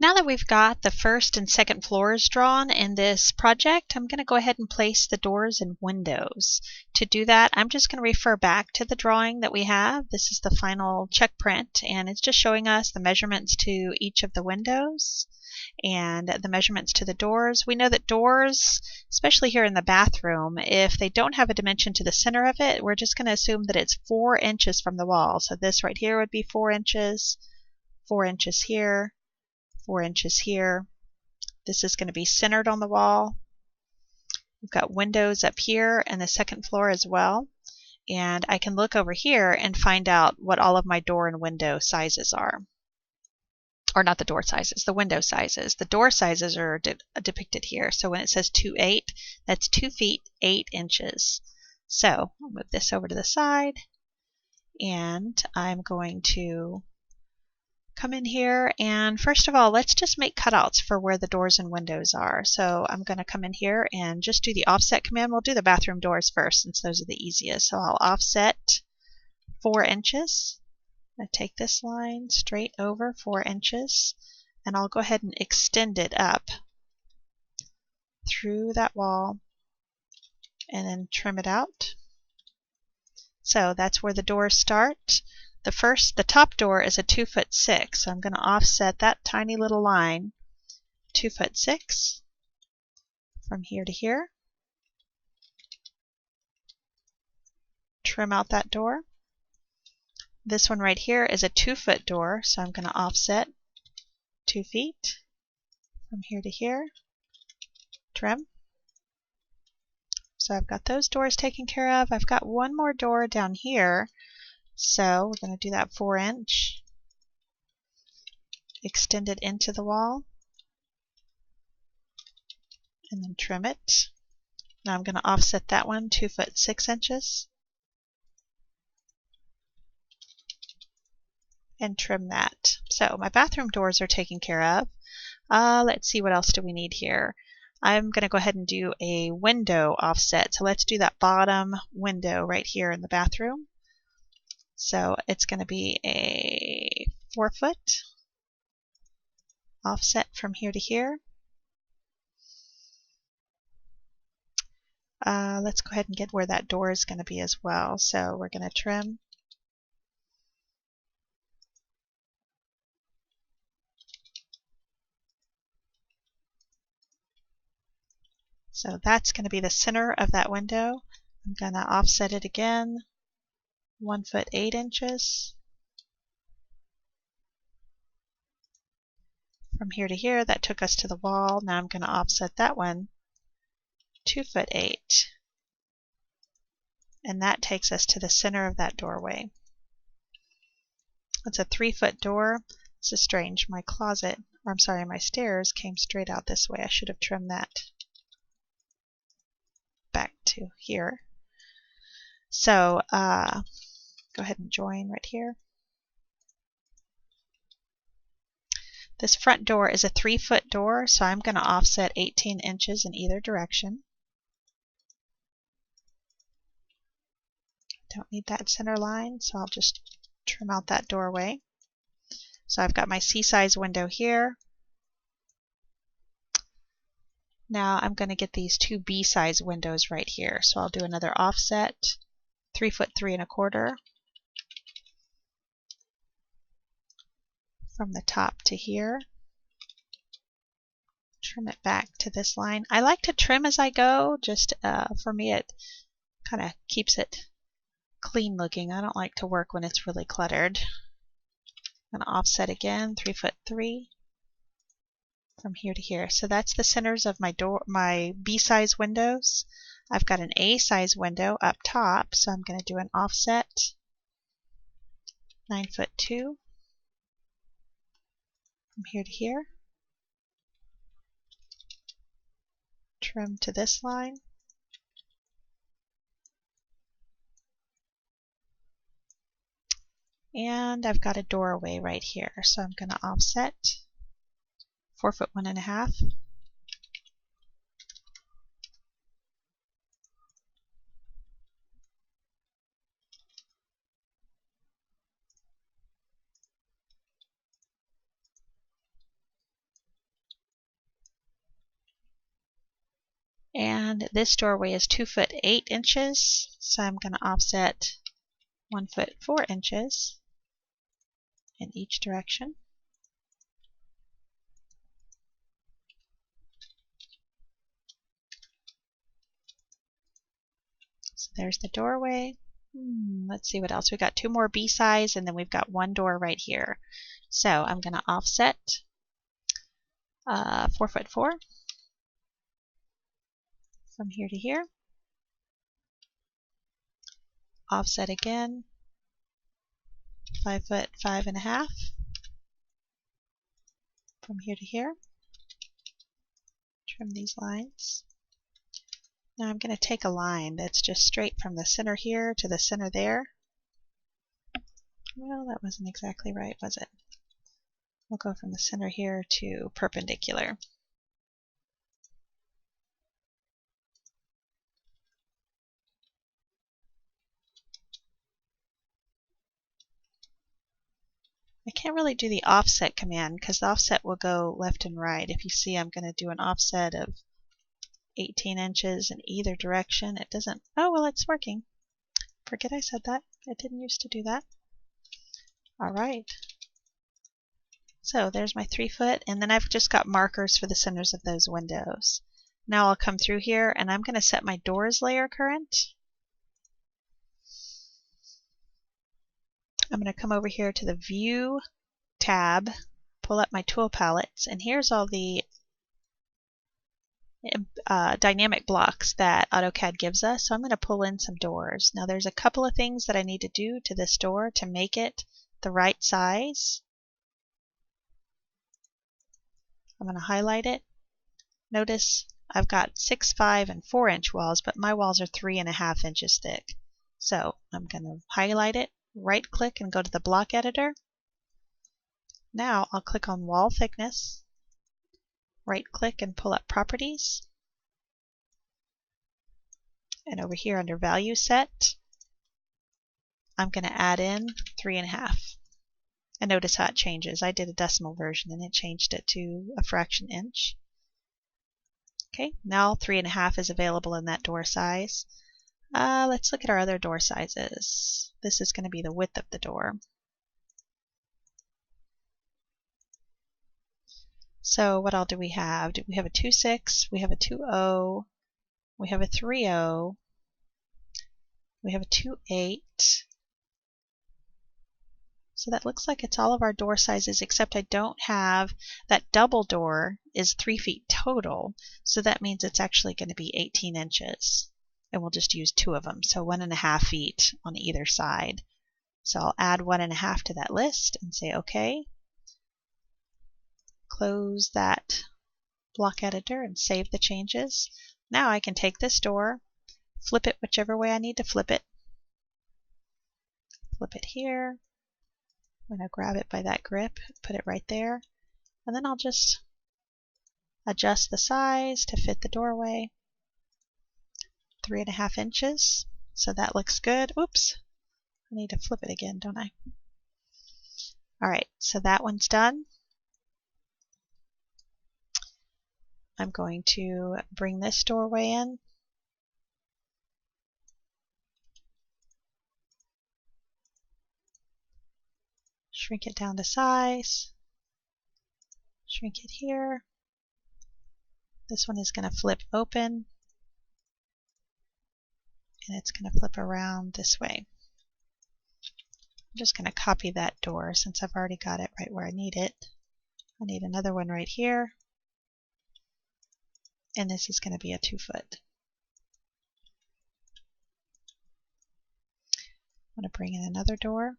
Now that we've got the first and second floors drawn in this project, I'm going to go ahead and place the doors and windows. To do that, I'm just going to refer back to the drawing that we have. This is the final check print, and it's just showing us the measurements to each of the windows and the measurements to the doors. We know that doors, especially here in the bathroom, if they don't have a dimension to the center of it, we're just going to assume that it's 4 inches from the wall. So this right here would be 4 inches, 4 inches here, 4 inches here. This is going to be centered on the wall. We've got windows up here and the second floor as well. And I can look over here and find out what all of my door and window sizes are. Or not the door sizes, the window sizes. The door sizes are depicted here. So when it says 2'8", that's 2 feet 8 inches. So I'll move this over to the side, and I'm going to come in here, and first of all, let's just make cutouts for where the doors and windows are. So I'm going to come in here and just do the offset command. We'll do the bathroom doors first since those are the easiest. So I'll offset 4 inches. I take this line straight over 4 inches, and I'll go ahead and extend it up through that wall and then trim it out. So that's where the doors start. The top door is a 2'6", so I'm going to offset that tiny little line 2'6" from here to here. Trim out that door. This one right here is a 2-foot door, so I'm going to offset 2 feet from here to here. Trim. So I've got those doors taken care of. I've got one more door down here, so we're going to do that 4-inch. Extend it into the wall and then trim it. Now I'm going to offset that one 2'6" and trim that. So my bathroom doors are taken care of. Let's see, what else do we need here? I'm going to go ahead and do a window offset. So let's do that bottom window right here in the bathroom. So it's going to be a 4-foot offset from here to here. Let's go ahead and get where that door is going to be as well. So we're going to trim. So that's going to be the center of that window. I'm going to offset it again, 1 foot 8 inches. From here to here, that took us to the wall. Now I'm going to offset that one 2 foot 8. And that takes us to the center of that doorway. It's a 3-foot door. This is strange. My closet, or I'm sorry, my stairs came straight out this way. I should have trimmed that back to here. So go ahead and join right here. This front door is a 3-foot door, so I'm going to offset 18 inches in either direction. Don't need that center line, so I'll just trim out that doorway. So I've got my C-size window here. Now I'm going to get these 2 B-size windows right here. So I'll do another offset, 3 foot 3 1/4 from the top to here. Trim it back to this line. I like to trim as I go. Just for me, it kind of keeps it clean looking. I don't like to work when it's really cluttered. I'm going to offset again, 3 foot 3 from here to here. So that's the centers of my B-size windows. I've got an A-size window up top, so I'm going to do an offset 9 foot 2 from here to here. Trim to this line. And I've got a doorway right here, so I'm going to offset 4 foot 1 1/2. And this doorway is 2 foot 8 inches, so I'm going to offset 1 foot 4 inches in each direction. So there's the doorway. Let's see what else. We've got 2 more B-sides, and then we've got 1 door right here. So I'm going to offset 4 foot 4 from here to here. Offset again, 5 foot 5.5 from here to here. Trim these lines. Now I'm going to take a line that's just straight from the center here to the center there. Well, that wasn't exactly right, was it? We'll go from the center here to perpendicular. I can't really do the offset command because the offset will go left and right. If you see, I'm going to do an offset of 18 inches in either direction. It doesn't, oh, well, it's working. Forget I said that. I didn't used to do that. All right. So there's my 3 foot, and then I've just got markers for the centers of those windows. Now I'll come through here, and I'm going to set my doors layer current. I'm going to come over here to the View tab, pull up my tool palettes, and here's all the dynamic blocks that AutoCAD gives us. So I'm going to pull in some doors. Now there's a couple of things that I need to do to this door to make it the right size. I'm going to highlight it. Notice I've got 6, 5, and 4 inch walls, but my walls are 3.5 inches thick. So I'm going to highlight it, right click, and go to the block editor. Now I'll click on wall thickness, right click, and pull up properties. And over here under value set, I'm going to add in 3.5. And notice how it changes. I did a decimal version and it changed it to a fraction inch. Okay, now 3.5 is available in that door size. Let's look at our other door sizes. This is going to be the width of the door. So what all do we have? We have a 2.6, we have a 2.0, we have a 3.0, we have a 2.8. So that looks like it's all of our door sizes, except I don't have that double door is 3 feet total. So that means it's actually going to be 18 inches. And we'll just use 2 of them. So 1.5 feet on either side. So I'll add 1.5 to that list and say OK. Close that block editor and save the changes. Now I can take this door, flip it whichever way I need to flip it. Flip it here. I'm going to grab it by that grip, put it right there, and then I'll just adjust the size to fit the doorway. 3.5 inches, so that looks good. Oops, I need to flip it again, don't I? Alright, so that one's done. I'm going to bring this doorway in. Shrink it down to size. Shrink it here. This one is going to flip open. And it's going to flip around this way. I'm just going to copy that door since I've already got it right where I need it. I need another one right here. And this is going to be a 2 foot. I'm going to bring in another door.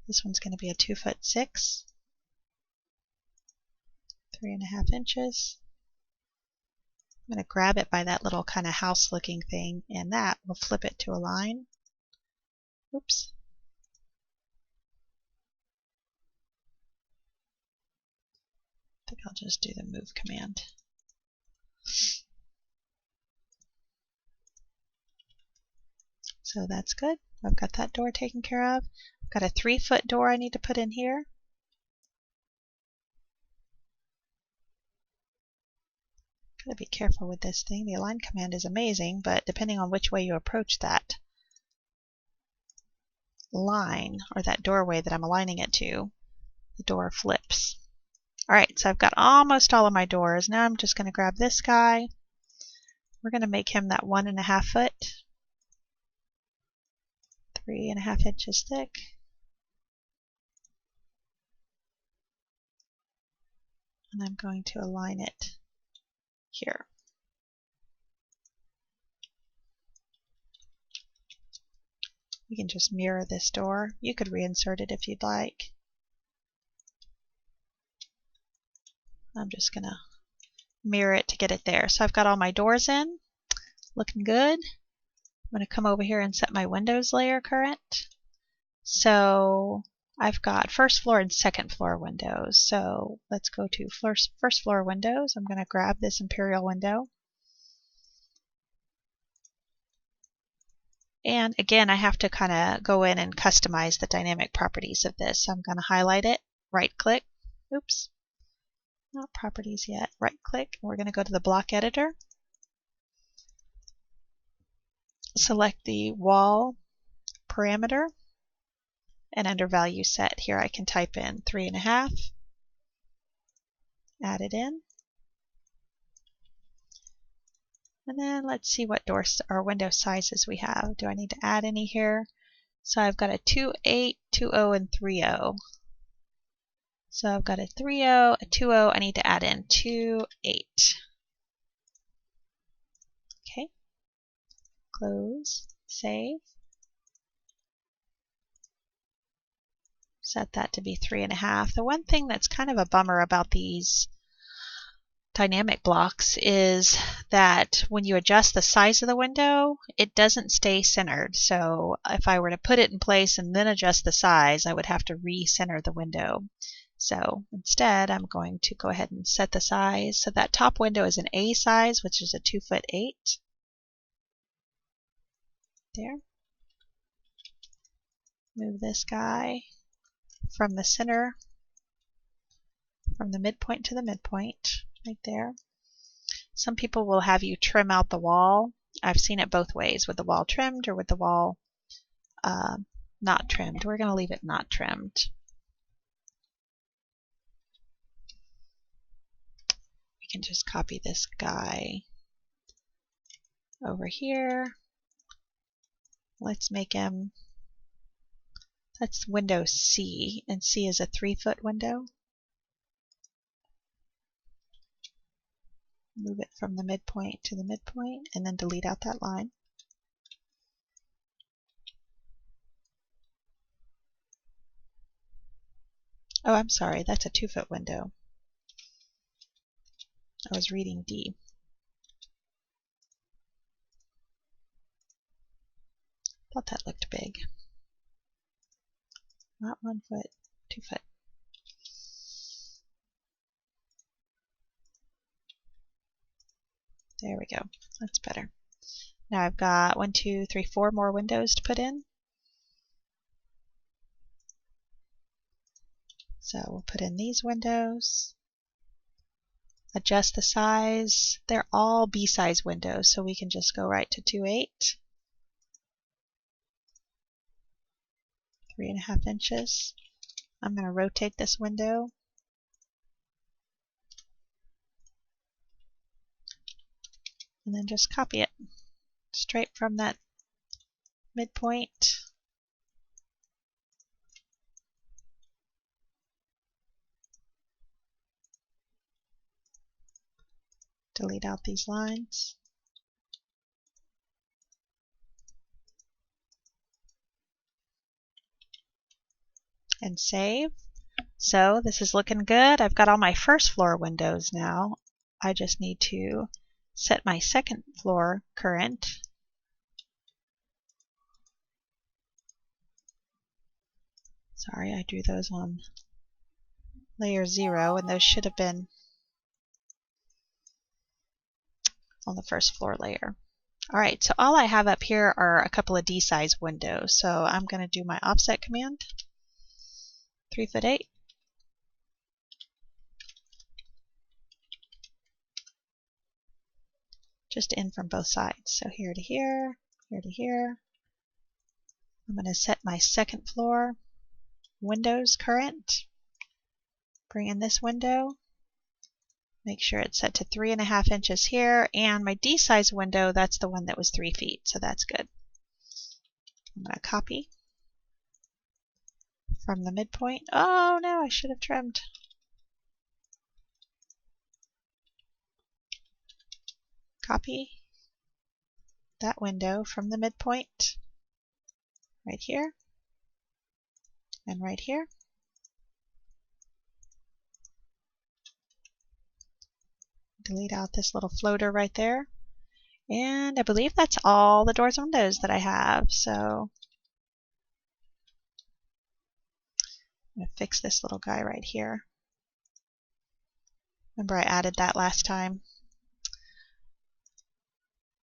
This one's going to be a 2 foot 6, 3.5 inches. I'm going to grab it by that little kind of house looking thing, and that will flip it to a line. Oops. I think I'll just do the move command. So that's good. I've got that door taken care of. I've got a 3 foot door I need to put in here. Gotta be careful with this thing. The align command is amazing, but depending on which way you approach that line or that doorway that I'm aligning it to, the door flips. Alright, so I've got almost all of my doors. Now I'm just going to grab this guy. We're going to make him that 1.5 foot, 3.5 inches thick. And I'm going to align it here. You can just mirror this door. You could reinsert it if you'd like. I'm just going to mirror it to get it there. So I've got all my doors in. Looking good. I'm going to come over here and set my windows layer current. So I've got first floor and second floor windows. So let's go to first floor windows. I'm going to grab this imperial window. And again, I have to kind of go in and customize the dynamic properties of this. So I'm going to highlight it, right click. Oops, not properties yet. Right click. We're going to go to the block editor. Select the wall parameter. And under value set here, I can type in 3.5. Add it in. And then let's see what door or window sizes we have. Do I need to add any here? So I've got a 2.8, 2.0, and 3.0. So I've got a 3.0, a 2.0. I need to add in 2.8. Okay. Close. Save. Set that to be 3.5. The one thing that's kind of a bummer about these dynamic blocks is that when you adjust the size of the window, it doesn't stay centered. So if I were to put it in place and then adjust the size, I would have to re-center the window. So instead, I'm going to go ahead and set the size. So that top window is an A size, which is a 2'8". There. Move this guy from the center, from the midpoint to the midpoint, right there. Some people will have you trim out the wall. I've seen it both ways, with the wall trimmed or with the wall not trimmed. We're going to leave it not trimmed. We can just copy this guy over here. Let's make him, that's window C, and C is a 3-foot window. Move it from the midpoint to the midpoint, and then delete out that line. Oh, I'm sorry, that's a 2-foot window. I was reading D. Thought that looked big. Not 1 foot, 2 foot. There we go. That's better. Now I've got 1, 2, 3, 4 more windows to put in. So we'll put in these windows. Adjust the size. They're all B-size windows, so we can just go right to 2.8. 3.5 inches. I'm going to rotate this window. And then just copy it straight from that midpoint. Delete out these lines. And save. So this is looking good. I've got all my first floor windows now. I just need to set my second floor current. Sorry, I drew those on layer 0, and those should have been on the first floor layer. Alright, so all I have up here are a couple of D-size windows. So I'm going to do my offset command, 3'8". just in from both sides. So here to here, here to here. I'm going to set my second floor windows current. Bring in this window. Make sure it's set to 3.5 inches here, and my D-size window, that's the one that was 3 feet, so that's good. I'm going to copy from the midpoint. Oh no, I should have trimmed. Copy that window from the midpoint right here and right here. Delete out this little floater right there. And I believe that's all the doors and windows that I have. So I'm going to fix this little guy right here. Remember I added that last time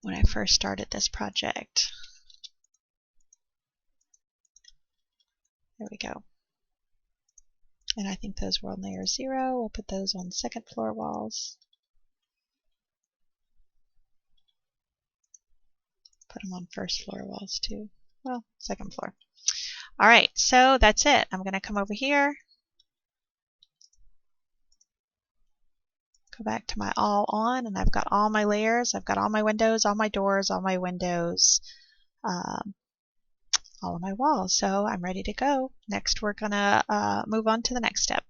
when I first started this project. There we go. And I think those were on layer 0. We'll put those on second floor walls. Put them on first floor walls too. Well, second floor. All right, so that's it. I'm going to come over here. Go back to my all on, and I've got all my layers. I've got all my windows, all my doors, all my windows, all of my walls. So I'm ready to go. Next, we're going to move on to the next step.